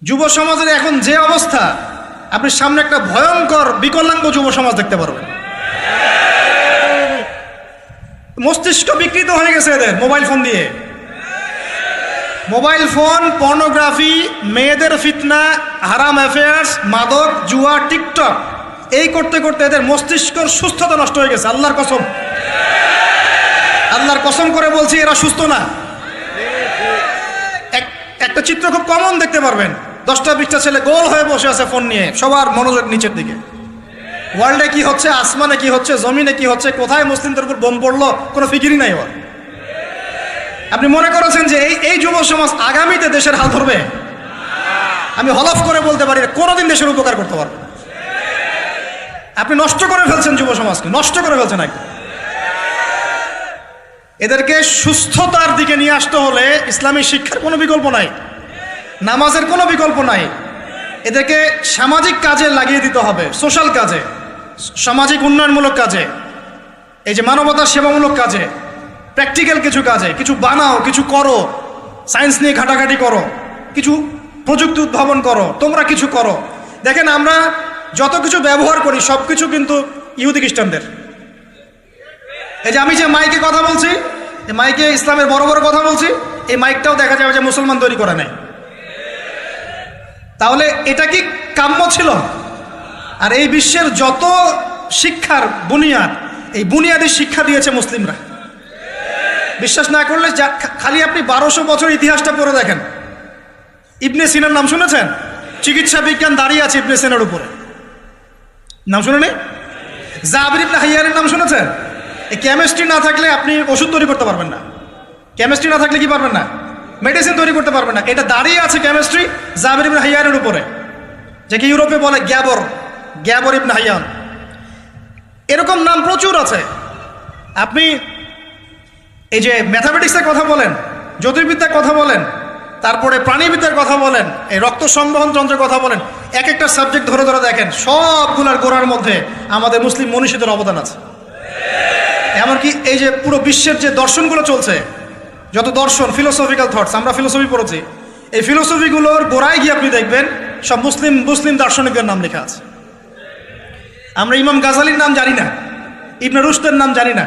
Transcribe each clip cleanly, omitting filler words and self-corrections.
যুব সমাজের এখন যে অবস্থা, আপনি সামনে একটা ভয়ঙ্কর বিকলাঙ্গ যুব সমাজ দেখতে পারবেন। মস্তিষ্ক বিকৃত হয়ে গেছে এদের মোবাইল ফোন দিয়ে। মোবাইল ফোন, পর্নোগ্রাফি, মেয়েদের ফিতনা, হারাম অ্যাফেয়ার্স, মাদক, জুয়া, টিকটক, এই করতে করতে এদের মস্তিষ্কর সুস্থতা নষ্ট হয়ে গেছে। আল্লাহর কসম, আল্লাহর কসম করে বলছি, এরা সুস্থ না। একটা চিত্র খুব কমন দেখতে পারবেন, 10টা-20টা ছেলে গোল হয়ে বসে আছে ফোন নিয়ে, সবার মনোযোগ নিচের দিকে। ওয়ার্ল্ডে কি হচ্ছে, আসমানে কি হচ্ছে, জমিনে কি হচ্ছে, কোথায় মুসলিমদের উপর বোম পড়লো, কোনো ফিকিরই নাই ওর। আপনি মনে করেছেন যে এই যুব সমাজ আগামীতে দেশের হাল ধরবে? আমি হলফ করে বলতে পারি কোনোদিন দেশের উপকার করতে পারবে। আপনি নষ্ট করে ফেলছেন যুব সমাজকে, নষ্ট করে ফেলছেন একদম। এদেরকে সুস্থতার দিকে নিয়ে আসতে হলে ইসলামী শিক্ষার কোনো বিকল্প নাই, নামাজের কোনো বিকল্প নাই। এদেরকে সামাজিক কাজে লাগিয়ে দিতে হবে, সোশ্যাল কাজে, সামাজিক উন্নয়নমূলক কাজে, এই যে মানবতার সেবামূলক কাজে, প্র্যাকটিক্যাল কিছু কাজে। কিছু বানাও, কিছু করো, সায়েন্স নিয়ে ঘাটাঘাটি করো, কিছু প্রযুক্তি উদ্ভাবন করো, তোমরা কিছু করো। দেখেন, আমরা যত কিছু ব্যবহার করি সব কিছু কিন্তু ইহুদি খ্রিস্টানদের। এই যে আমি যে মাইকে কথা বলছি, এই মাইকে ইসলামের বড় বড় কথা বলছি, এই মাইকটাও দেখা যাবে যে মুসলমান তৈরি করে নেয়। তাহলে এটা কি কাম্য ছিল? আর এই বিশ্বের যত শিক্ষার বুনিয়াদ, এই বুনিয়াদী শিক্ষা দিয়েছে মুসলিমরা। বিশ্বাস না করলে খালি আপনি 1200 বছর ইতিহাসটা পড়ে দেখেন। ইবনে সিনার নাম শুনেছেন? চিকিৎসা বিজ্ঞান দাঁড়িয়ে আছে ইবনে সিনার উপরে, নাম শুনেনি? জাবির ইবনে হাইয়ানের নাম শুনেছেন? এই কেমিস্ট্রি না থাকলে আপনি ওষুধ তৈরি করতে পারবেন না। কেমিস্ট্রি না থাকলে কি পারবেন না? মেডিসিন তৈরি করতে পারবেন না। এটা দাঁড়িয়ে আছে কেমিস্ট্রি জাবির ইবনে হাইয়ানের উপরে, যাকে ইউরোপে বলে গ্যাবর ইবনে হাইয়ান। এরকম নাম প্রচুর আছে। আপনি এই যে ম্যাথামেটিক্সের কথা বলেন, জ্যোতির্বিদ্যার কথা বলেন, তারপরে প্রাণীবিদ্যার কথা বলেন, এই রক্ত সংবহন যন্ত্রের কথা বলেন, এক একটা সাবজেক্ট ধরে ধরে দেখেন, সবগুলোর গোড়ার মধ্যে আমাদের মুসলিম মনীষীদের অবদান আছে। এমনকি এই যে পুরো বিশ্বের যে দর্শনগুলো চলছে, যত দর্শন, ফিলোসফিক্যাল থটস, আমরা ফিলোসফি পড়েছি, এই ফিলোসফিগুলোর গোড়ায় গিয়ে আপনি দেখবেন সব মুসলিম দার্শনিকদের নাম লেখা আছে। আমরা ইমাম গাজালির নাম জানি না, ইবনে রুশদের নাম জানি না।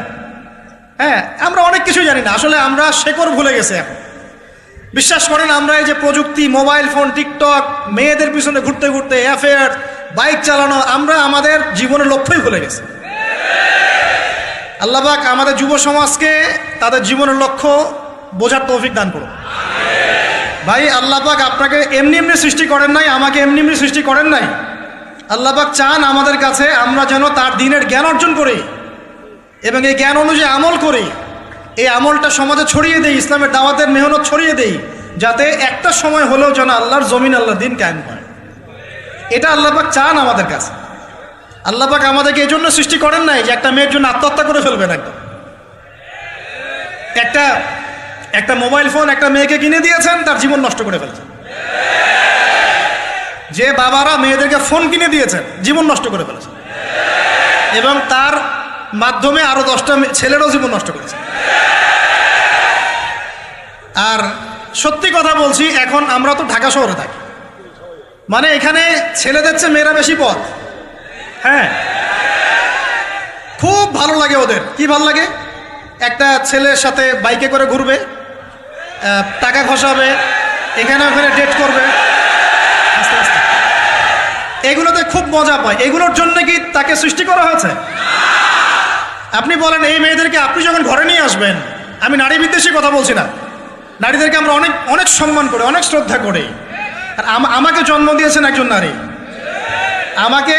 হ্যাঁ, আমরা অনেক কিছু জানি না। আসলে আমরা শেকড় ভুলে গেছি এখন। বিশ্বাস করেন, আমরা এই যে প্রযুক্তি, মোবাইল ফোন, টিকটক, মেয়েদের পিছনে ঘুরতে ঘুরতে, অ্যাফেয়ার, বাইক চালানো, আমরা আমাদের জীবনের লক্ষ্যই ভুলে গেছি। আল্লাহ পাক আমাদের যুব সমাজকে তাদের জীবনের লক্ষ্য বোঝার তৌফিক দান করুন। ভাই, আল্লাহ পাক আপনাকে এমনি এমনি সৃষ্টি করেন নাই, আমাকে এমনি এমনি সৃষ্টি করেন নাই। আল্লাহ পাক চান আমাদের কাছে আমরা যেন তার দ্বীনের জ্ঞান অর্জন করি এবং এই জ্ঞান অনুযায়ী আমল করি। এই আমলটা সমাজে ছড়িয়ে দেই, ইসলামের দাওয়াতের মেহনত ছড়িয়ে দেই, যাতে একটা সময় হলেও যেন আল্লাহর জমিন, আল্লাহর দ্বীন কায়েম হয়। এটা আল্লাহ পাক চান আমাদের কাছে। আল্লাহ পাক আমাদেরকে এই জন্য সৃষ্টি করেন নাই যে একটা মেয়ের জন্য আত্মহত্যা করে ফেলবেন। একদম একটা মোবাইল ফোন একটা মেয়েকে কিনে দিয়েছেন, তার জীবন নষ্ট করে ফেলেছেন। যে বাবারা মেয়েদেরকে ফোন কিনে দিয়েছেন, জীবন নষ্ট করে ফেলেছেন এবং তার মাধ্যমে আরো 10টা ছেলেরও জীবন নষ্ট করেছে। আর সত্যি কথা বলছি, এখন আমরা তো ঢাকা শহরে থাকি, মানে এখানে ছেলেদের চেয়ে মেয়েরা বেশি পথ। হ্যাঁ, খুব ভালো লাগে ওদের। কি ভালো লাগে? একটা ছেলের সাথে বাইকে করে ঘুরবে, টাকা খসাবে, এখানে ওখানে ডেট করবে, আস্তে আস্তে। এগুলোতে খুব মজা পায়। এগুলোর জন্য কি তাকে সৃষ্টি করা হয়েছে? আপনি বলেন, এই মেয়েদেরকে আপনি যখন ঘরে নিয়ে আসবেন, আমি নারী বিদ্বেষী কথা বলছি না, নারীদেরকে আমরা অনেক অনেক সম্মান করি, অনেক শ্রদ্ধা করি। আর আমাকে জন্ম দিয়েছেন একজন নারী, আমাকে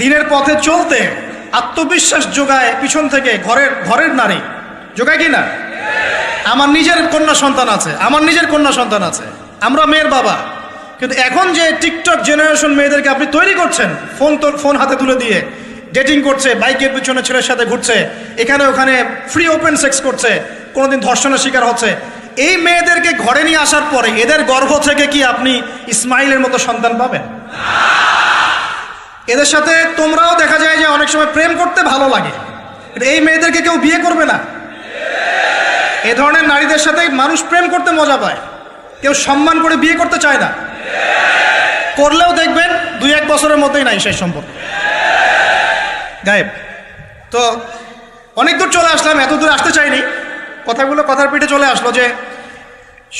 দিনের পথে চলতে আত্মবিশ্বাস যোগায় পিছন থেকে, ঘরের নারী যোগায় কি না? আমার নিজের কন্যা সন্তান আছে, আমরা মেয়ের বাবা। কিন্তু এখন যে টিকটক জেনারেশন মেয়েদেরকে আপনি তৈরি করছেন, ফোন হাতে তুলে দিয়ে ডেটিং করছে, বাইকের পিছনে ছেলের সাথে ঘুরছে, এখানে ওখানে ফ্রি ওপেন সেক্স করছে, কোনোদিন ধর্ষণের শিকার হচ্ছে। এই মেয়েদেরকে ঘরে নিয়ে আসার পরে এদের গর্ভ থেকে কি আপনি ইসমাইলের মতো সন্তান পাবেন? এদের সাথে তোমরাও দেখা যায় যে অনেক সময় প্রেম করতে ভালো লাগে, কিন্তু এই মেয়েদেরকে কেউ বিয়ে করবে না। এ ধরনের নারীদের সাথে মানুষ প্রেম করতে মজা পায়, কেউ সম্মান করে বিয়ে করতে চায় না। করলেও দেখবেন 2-1 বছরের মধ্যেই নাই সেই সম্পর্ক, গায়েব। তো অনেক দূর চলে আসলাম, এত দূর আসতে চাইনি, কথাগুলো কথার পিঠে চলে আসলো যে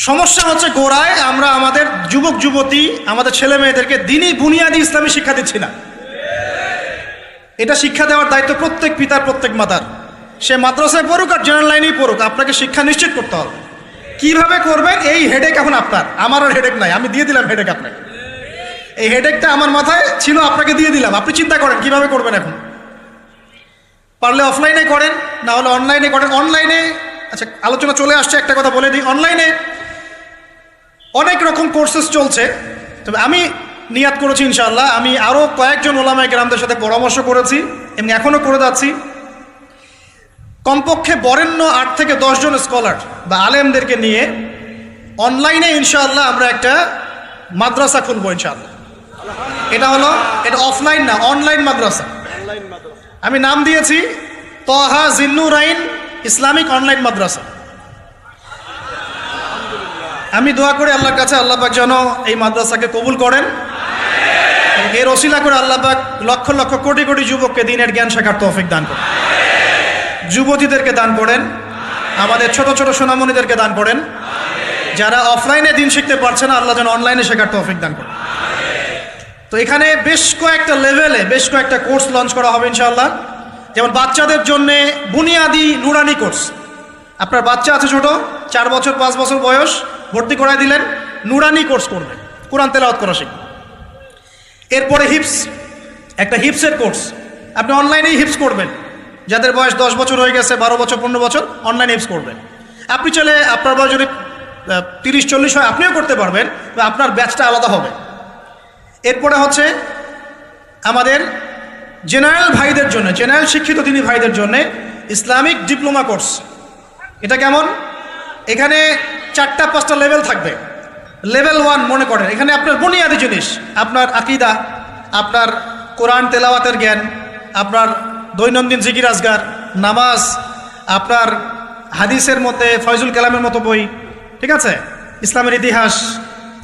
সমস্যা হচ্ছে গোড়ায় আমরা আমাদের যুবক যুবতী, আমাদের ছেলে মেয়েদেরকে দিনই বুনিয়াদি ইসলামী শিক্ষা দিচ্ছি না। এটা শিক্ষা দেওয়ার দায়িত্ব প্রত্যেক পিতার, প্রত্যেক মাতার। সে মাদ্রাসায় পড়ুক আর জেনারেল লাইনেই পড়ুক, আপনাকে শিক্ষা নিশ্চিত করতে হবে। কিভাবে করবেন এই হেডেক এখন আপনার, আমার আর হেডেক নাই, আমি দিয়ে দিলাম হেডেক আপনাকে। এই হেডেকটা আমার মাথায় ছিল, আপনাকে দিয়ে দিলাম, আপনি চিন্তা করেন কিভাবে করবেন। এখন পারলে অফলাইনে করেন, না হলে অনলাইনে করেন। অনলাইনে আচ্ছা আলোচনা চলে আসছে, একটা কথা বলে দিই, অনলাইনে অনেক রকম কোর্সেস চলছে। তবে আমি নিয়াত করেছি ইনশাআল্লাহ, আমি আরও কয়েকজন ওলামায়ে কেরামদের সাথে পরামর্শ করেছি এবং এখনও করে যাচ্ছি, কমপক্ষে বরেণ্য 8 থেকে 10 জন স্কলার বা আলেমদেরকে নিয়ে অনলাইনে ইনশাআল্লাহ আমরা একটা মাদ্রাসা খুলবো ইনশাআল্লাহ। এটা অফলাইন না, অনলাইন মাদ্রাসা। আমি নাম দিয়েছি তহা জিন্নুরাইন ইসলামিক অনলাইন মাদ্রাসা। আমি দোয়া করি আল্লাহর কাছে, আল্লাহ পাক যেন এই মাদ্রাসাকে কবুল করেন। এর ওসিলা করে আল্লাহ পাক লক্ষ লক্ষ কোটি কোটি যুবককে দ্বীনের জ্ঞান শেখার তৌফিক দান করেন, যুবতীদেরকে দান করেন, আমাদের ছোট ছোট সোনামণিদেরকে দান করেন। যারা অফলাইনে দিন শিখতে পারছে না, আল্লাহ যেন অনলাইনে শেখার তৌফিক দান করেন। তো এখানে বেশ কয়েকটা লেভেলে বেশ কয়েকটা কোর্স লঞ্চ করা হবে ইনশাআল্লাহ। যেমন বাচ্চাদের জন্য বুনিয়াদি নুরানি কোর্স। আপনার বাচ্চা আছে ছোট, 4 বছর 5 বছর বয়স, ভর্তি করায় দিলেন, নুরানি কোর্স করবে, কোরআন তেলাওয়াত করা শিখবে। এরপরে হিপস, একটা হিপসের কোর্স, আপনি অনলাইনেই হিপস করবেন। যাদের বয়স 10 বছর হয়ে গেছে, 12 বছর 15 বছর, অনলাইন হিপস করবেন। আপনি চলে আপনার বয়স যদি 30-40 হয় আপনিও করতে পারবেন, তো আপনার ব্যাচটা আলাদা হবে। এরপরে হচ্ছে আমাদের জেনারেল ভাইদের জন্য, জেনারেল শিক্ষিত তিনি ভাইদের জন্য ইসলামিক ডিপ্লোমা কোর্স। এটা কেমন? এখানে 4-5টা লেভেল থাকবে। লেভেল 1 মনে করেন, এখানে আপনার বুনিয়াদি জিনিস, আপনার আকীদা, আপনার কোরআন তেলাওয়াতের জ্ঞান, আপনার দৈনন্দিন জিকির আজগার, নামাজ, আপনার হাদিসের মধ্যে ফয়জুল কালামের মতো বই, ঠিক আছে, ইসলামের ইতিহাস,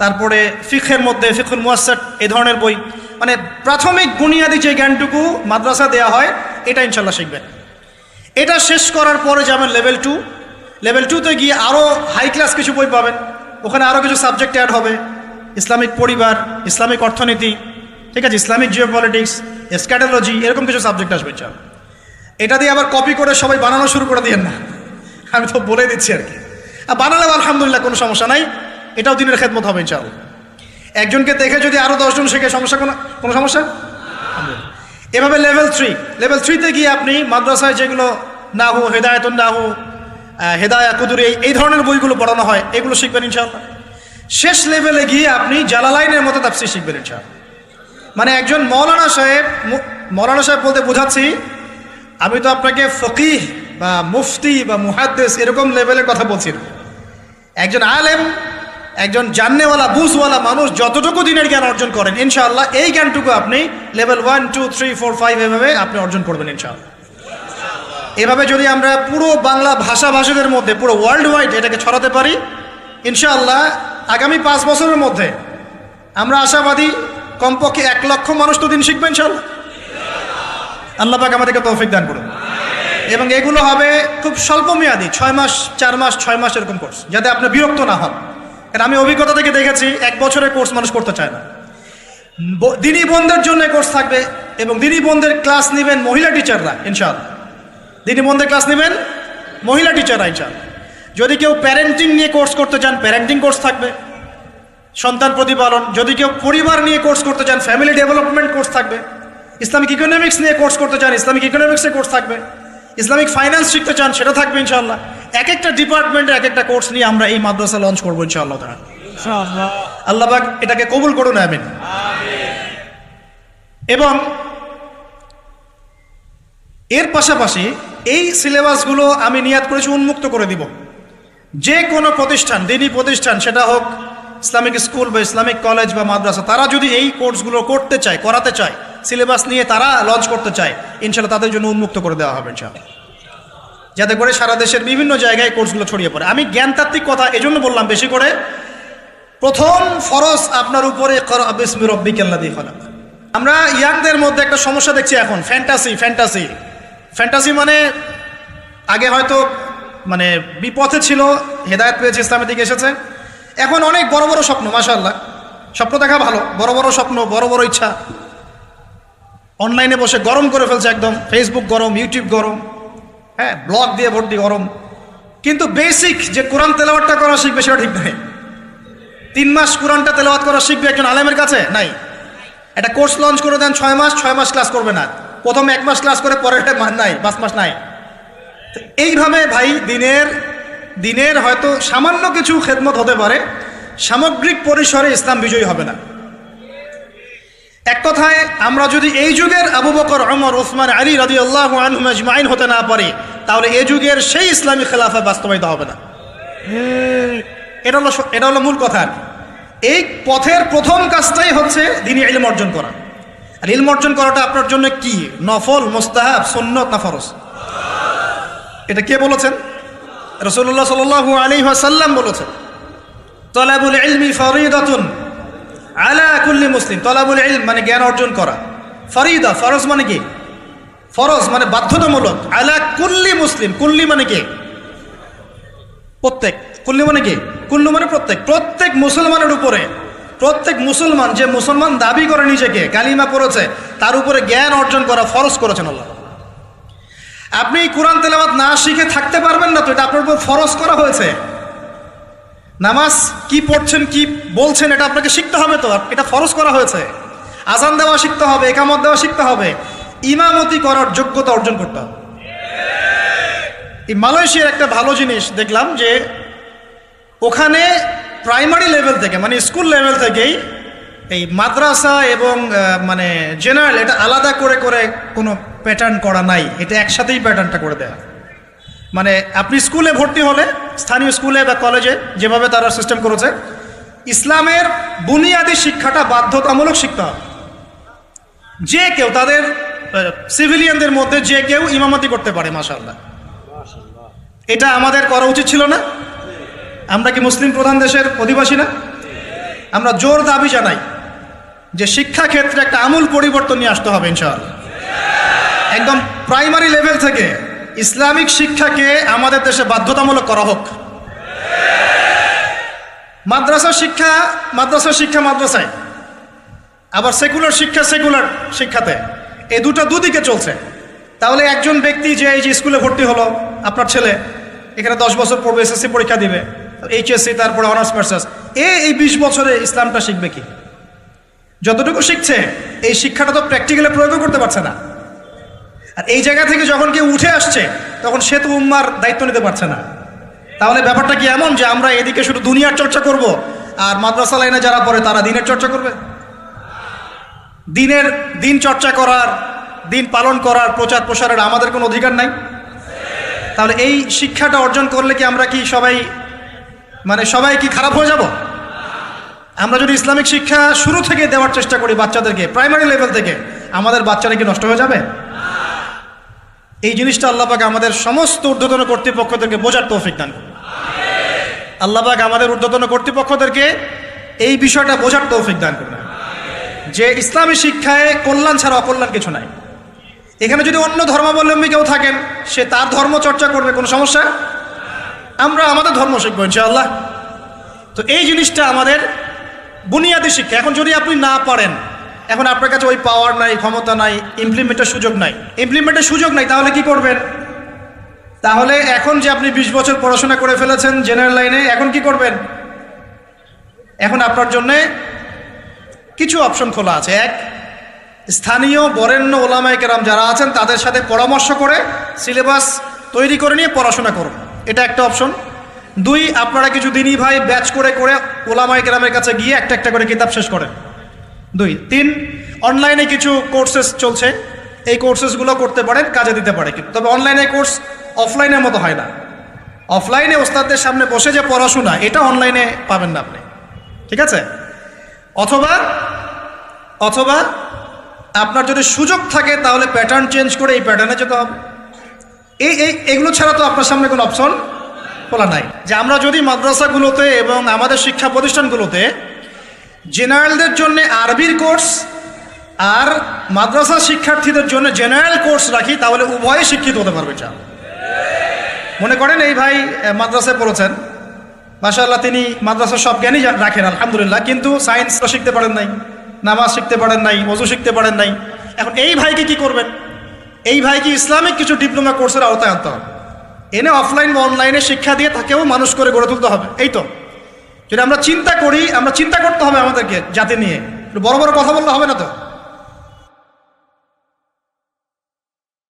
তারপরে ফিকহের মধ্যে ফিকহুল মুয়াসসার, এই ধরনের বই। মানে প্রাথমিক বুনিয়াদি যে জ্ঞানটুকু মাদ্রাসা দেওয়া হয় এটা ইনশাল্লাহ শিখবেন। এটা শেষ করার পরে যাবেন লেভেল 2। লেভেল 2তে গিয়ে আরও হাই ক্লাস কিছু বই পাবেন, ওখানে আরও কিছু সাবজেক্ট অ্যাড হবে, ইসলামিক পরিবার, ইসলামিক অর্থনীতি, ঠিক আছে, ইসলামিক জিওপলিটিক্স, এসক্যাটোলজি, এরকম কিছু সাবজেক্ট আসবে ইনশাআল্লাহ। এটা দিয়ে আবার কপি করে সবাই বানানো শুরু করে দিয়েন না, আমি তো বলে দিচ্ছি আর কি। আর বানালেও আলহামদুলিল্লাহ কোনো সমস্যা নাই, এটাও দিনের খেদমত হবে ইনশাআল্লাহ। একজনকে দেখে যদি আরও 10 জন শেখে সমস্যা, কোনো সমস্যা। এভাবে লেভেল 3তে গিয়ে আপনি মাদ্রাসায় যেগুলো নাহু, হেদায়েতুন নাহু, হেদায়া কুদুরি, এই ধরনের বইগুলো পড়ানো হয়, এগুলো শিখবেন ইনশাআল্লাহ। শেষ লেভেলে গিয়ে আপনি জালালাইনের মতো তাফসীর শিখবেন ইনশাআল্লাহ। মানে একজন মৌলানা সাহেব বলতে বোঝাচ্ছি, আমি তো আপনাকে ফকিহ বা মুফতি বা মুহাদ্দিস এরকম লেভেলের কথা বলছি না। একজন আলেম, একজন জাননেওয়ালা, বুঝওয়ালা মানুষ যতটুকু দিনের জ্ঞান অর্জন করেন ইনশাআল্লাহ, এই জ্ঞানটুকু আপনি লেভেল 1, 2, 3, 4, 5 এভাবে আপনি অর্জন করবেন ইনশাআল্লাহ। এভাবে যদি আমরা পুরো বাংলা ভাষাভাষীদের মধ্যে, পুরো ওয়ার্ল্ড ওয়াইড এটাকে ছড়াতে পারি ইনশাআল্লাহ, আগামী 5 বছরের মধ্যে আমরা আশাবাদী কমপক্ষে 1 লক্ষ মানুষ তো দিন শিখবেন ইনশাআল্লাহ। আল্লাহ পাক আমাদেরকে তৌফিক দান করুন। এবং এগুলো হবে খুব স্বল্প মেয়াদী, 6 মাস, 4 মাস, 6 মাস এরকম কোর্স, যাতে আপনি বিরক্ত না হন। কারণ আমি অভিজ্ঞতা থেকে দেখেছি 1 বছরের কোর্স মানুষ করতে চায় না। দিনী বোনদের জন্য কোর্স থাকবে এবং দিনী বোনদের ক্লাস নেবেন মহিলা টিচাররা ইনশাআল্লাহ। দিনী বোনদের ক্লাস নেবেন মহিলা টিচাররা ইনশাআল্লাহ। যদি কেউ প্যারেন্টিং নিয়ে কোর্স করতে চান, প্যারেন্টিং কোর্স থাকবে, সন্তান প্রতিপালন। যদি কেউ পরিবার নিয়ে কোর্স করতে চান, ফ্যামিলি ডেভেলপমেন্ট কোর্স থাকবে। ইসলামিক ইকোনমিক্স নিয়ে কোর্স করতে চান, ইসলামিক ইকোনমিক্সের কোর্স থাকবে। ইসলামিক ফাইন্যান্স শিখতে চান, সেটা থাকবে ইনশাআল্লাহ। এক একটা ডিপার্টমেন্টে এক একটা কোর্স নিয়ে আমরা এই মাদ্রাসা লঞ্চ করবো ইনশাআল্লাহ তাআলা। আল্লাহ পাক এটাকে কবুল করুন, আমিন। এবং এর পাশাপাশি এই সিলেবাসগুলো আমি নিয়াত করেছি উন্মুক্ত করে দিব। যে কোনো প্রতিষ্ঠান, দিনী প্রতিষ্ঠান, সেটা হোক ইসলামিক স্কুল বা ইসলামিক কলেজ বা মাদ্রাসা, তারা যদি এই কোর্সগুলো করতে চায়, করাতে চায়, সিলেবাস নিয়ে তারা লঞ্চ করতে চায়, ইনশাআল্লাহ তাদের জন্য উন্মুক্ত করে দেওয়া হবে ইনশাআল্লাহ, যাতে করে সারা দেশের বিভিন্ন জায়গায় কোর্সগুলো ছড়িয়ে পড়ে। আমি জ্ঞানতাত্ত্বিক কথা এজন্য বললাম বেশি করে, প্রথম ফরজ আপনার উপরে ইকরা বিসমি রাব্বিকাল্লাযী খালাক। আমরা ইয়াংদের মধ্যে একটা সমস্যা দেখছি এখন, ফ্যান্টাসি মানে আগে হয়তো মানে বিপথে ছিল, হেদায়েত পেয়েছে, ইসলামের দিকে এসেছে, এখন অনেক বড় বড় স্বপ্ন, মাশাআল্লাহ স্বপ্ন দেখা ভালো, বড় বড় স্বপ্ন, বড় বড় ইচ্ছা, অনলাইনে বসে গরম করে ফেলছে একদম, ফেসবুক গরম, ইউটিউব গরম, হ্যাঁ ব্লগ দিয়ে ভর্তি গরম, কিন্তু বেসিক যে কোরআন তেলাওয়াতটা করা শিখবে সেটা ঠিক নাই। 3 মাস কোরআনটা তেলাওয়াত করা শিখবে একজন আলেমের কাছে? নাই। একটা কোর্স লঞ্চ করে দেন 6 মাস, 6 মাস ক্লাস করবে না, প্রথমে 1 মাস ক্লাস করে পরেরটা নাই, 5 মাস নাই। এইভাবে ভাই দিনের হয়তো সামান্য কিছু খেদমত হতে পারে, সামগ্রিক পরিসরে ইসলাম বিজয়ী হবে না। এক কথায় আমরা যদি এই যুগের আবু বকর, ওমর, ওসমান, আলী রাদিয়াল্লাহু আনহুম আজমাইন হতে না পারি, তাহলে এই যুগের সেই ইসলামী খেলাফা বাস্তবায়িত হবে না। এটা হলো মূল কথা। এই পথের প্রথম কাজটাই হচ্ছে দ্বীনি ইলম অর্জন করা। আর ইলম অর্জন করাটা আপনার জন্য কি? নফল, মুস্তাহাব, সুন্নত না ফরজ? এটা কে বলেছেন? রাসূলুল্লাহ সাল্লাল্লাহু আলাইহি ওয়াসাল্লাম বলেছেন, তালাবুল ইলমি ফরিদাতুন আলা কুল্লি মুসলিম। তালাবুল ইলম মানে জ্ঞান অর্জন করা, ফরিদা ফরজ মানে কি? ফরজ মানে বাধ্যতামূলক, আলা কুল্লি মুসলিম, কুল্লি মানে কি? প্রত্যেক, কুল্লি মানে কি? কুল্লু মানে প্রত্যেক মুসলমানের উপরে, প্রত্যেক মুসলমান যে মুসলমান দাবি করে নিজেকে, কালিমা পড়েছে, তার উপরে জ্ঞান অর্জন করা ফরজ করেছেন আল্লাহ। আপনি কোরআন তেলাওয়াত না শিখে থাকতে পারবেন না, তো এটা আপনার উপর ফরজ করা হয়েছে। নামাজ কি পড়ছেন, কি বলছেন, এটা আপনাকে শিখতে হবে, তো এটা ফরজ করা হয়েছে। আজান দেওয়া শিখতে হবে, ইকামত দেওয়া শিখতে হবে, ইমামতি করার যোগ্যতা অর্জন করতে হবে। এই মালয়েশিয়ার একটা ভালো জিনিস দেখলাম যে ওখানে প্রাইমারি লেভেল থেকে, মানে স্কুল লেভেল থেকেই এই মাদ্রাসা এবং মানে জেনারেল এটা আলাদা করে করে কোনো প্যাটার্ন করা নাই, এটা একসাথেই প্যাটার্নটা করে দেয়া। মানে আপনি স্কুলে ভর্তি হলে, স্থানীয় স্কুলে বা কলেজে যেভাবে তারা সিস্টেম করেছে, ইসলামের বুনিয়াদী শিক্ষাটা বাধ্যতামূলক শিখতে হবে। যে কেউ, তাদের সিভিলিয়ানদের মধ্যে যে কেউ ইমামতি করতে পারে, মাশাআল্লাহ। এটা আমাদের করা উচিত ছিল না? আমরা কি মুসলিম প্রধান দেশের অধিবাসী না? আমরা জোর দাবি জানাই যে শিক্ষা ক্ষেত্রে একটা আমূল পরিবর্তন নিয়ে আসতে হবে ইনশাআল্লাহ। একদম প্রাইমারি লেভেল থেকে ইসলামিক শিক্ষাকে আমাদের দেশে বাধ্যতামূলক করা হোক। মাদ্রাসা শিক্ষা মাদ্রাসায়, আবার সেকুলার শিক্ষাতে, এই দুদিকে চলছে। তাহলে একজন ব্যক্তি যে এই যে স্কুলে ভর্তি হলো, আপনার ছেলে এখানে 10 বছর পড়বে, এসএসসি পরীক্ষা দিবে, এইচএসসি, তারপরে অনার্স মাস্টার্স, এই 20 বছরে ইসলামটা শিখবে কি? যতটুকু শিখছে এই শিক্ষাটা তো প্র্যাকটিক্যালি প্রয়োগ করতে পারছে না। আর এই জায়গা থেকে যখন কেউ উঠে আসছে, তখন সে তো উম্মার দায়িত্ব নিতে পারছে না। তাহলে ব্যাপারটা কি এমন যে আমরা এদিকে শুধু দুনিয়ার চর্চা করব, আর মাদ্রাসা লাইনে যারা পড়ে তারা দিনের চর্চা করবে? দিন চর্চা করার, দিন পালন করার, প্রচার প্রসারের আমাদের কোনো অধিকার নাই? তাহলে এই শিক্ষাটা অর্জন করলে কি আমরা কি সবাই কি খারাপ হয়ে যাব? আমরা যদি ইসলামিক শিক্ষা শুরু থেকে দেওয়ার চেষ্টা করি বাচ্চাদেরকে, প্রাইমারি লেভেল থেকে, আমাদের বাচ্চারা কি নষ্ট হয়ে যাবে? এই জিনিসটা আল্লাহ পাক আমাদের সমস্ত ঊর্ধ্বতন কর্তৃপক্ষদেরকে বোঝার তৌফিক দান করুন। আল্লাহ পাক আমাদের ঊর্ধ্বতন কর্তৃপক্ষদেরকে এই বিষয়টা বোঝার তৌফিক দান করুন যে ইসলামী শিক্ষায় কল্যাণ ছাড়া অকল্যাণ কিছু নাই। এখানে যদি অন্য ধর্মাবলম্বী কেউ থাকেন, সে তার ধর্ম চর্চা করবে, কোনো সমস্যা? আমরা আমাদের ধর্ম শিখবো ইনশাআল্লাহ। তো এই জিনিসটা আমাদের বুনিয়াদী শিক্ষা। এখন যদি আপনি না পারেন, এখন আপনার কাছে ওই পাওয়ার নাই, ক্ষমতা নাই, ইমপ্লিমেন্টের সুযোগ নাই, তাহলে কি করবেন? তাহলে এখন যে আপনি 20 বছর পড়াশোনা করে ফেলেছেন জেনারেল লাইনে, এখন কি করবেন? এখন আপনার জন্যে কিছু অপশন খোলা আছে। এক, স্থানীয় বরেণ্য ওলামায়ে কেরাম যারা আছেন তাদের সাথে পরামর্শ করে সিলেবাস তৈরি করে নিয়ে পড়াশোনা করুন, এটা একটা অপশন। 2, আপনারা কিছু দিনই ভাই ব্যাচ করে করে ওলামায়ে কেরামের কাছে গিয়ে একটা করে কিতাব শেষ করেন। 2, 3, অনলাইনে কিছু কোর্সেস চলছে, এই কোর্সেসগুলো করতে পারেন, কাজে দিতে পারে। তবে অনলাইনে কোর্স অফলাইনের মতো হয় না। অফলাইনে ওস্তাদদের সামনে বসে যে পড়াশোনা, এটা অনলাইনে পাবেন না আপনি, ঠিক আছে? অথবা আপনার যদি সুযোগ থাকে তাহলে প্যাটার্ন চেঞ্জ করে এই প্যাটার্নে যেতে হবে। এগুলো ছাড়া তো আপনার সামনে কোনো অপশন খোলা নাই। যে আমরা যদি মাদ্রাসাগুলোতে এবং আমাদের শিক্ষা প্রতিষ্ঠানগুলোতে জেনারেলদের জন্য আরবির কোর্স আর মাদ্রাসা শিক্ষার্থীদের জন্য জেনারেল কোর্স রাখি, তাহলে উভয়ে শিক্ষিত হতে পারবে। চান মনে করেন এই ভাই মাদ্রাসায় পড়েছেন, মাশাআল্লাহ, তিনি মাদ্রাসার সব জ্ঞানই রাখেন আলহামদুলিল্লাহ, কিন্তু সায়েন্স তো শিখতে পারেন নাই, নামাজ শিখতে পারেন নাই, ওযু শিখতে পারেন নাই। এখন এই ভাইকে কি করবেন? এই ভাইকে ইসলামিক কিছু ডিপ্লোমা কোর্সের আওতায় আনতে হবে, এনে অফলাইন বা অনলাইনে শিক্ষা দিয়ে তাকেও মানুষ করে গড়ে তুলতে হবে। এই তো যদি আমরা চিন্তা করি, আমরা চিন্তা করতে হবে আমাদেরকে জাতি নিয়ে, বড় বড় কথা বললে হবে না তো।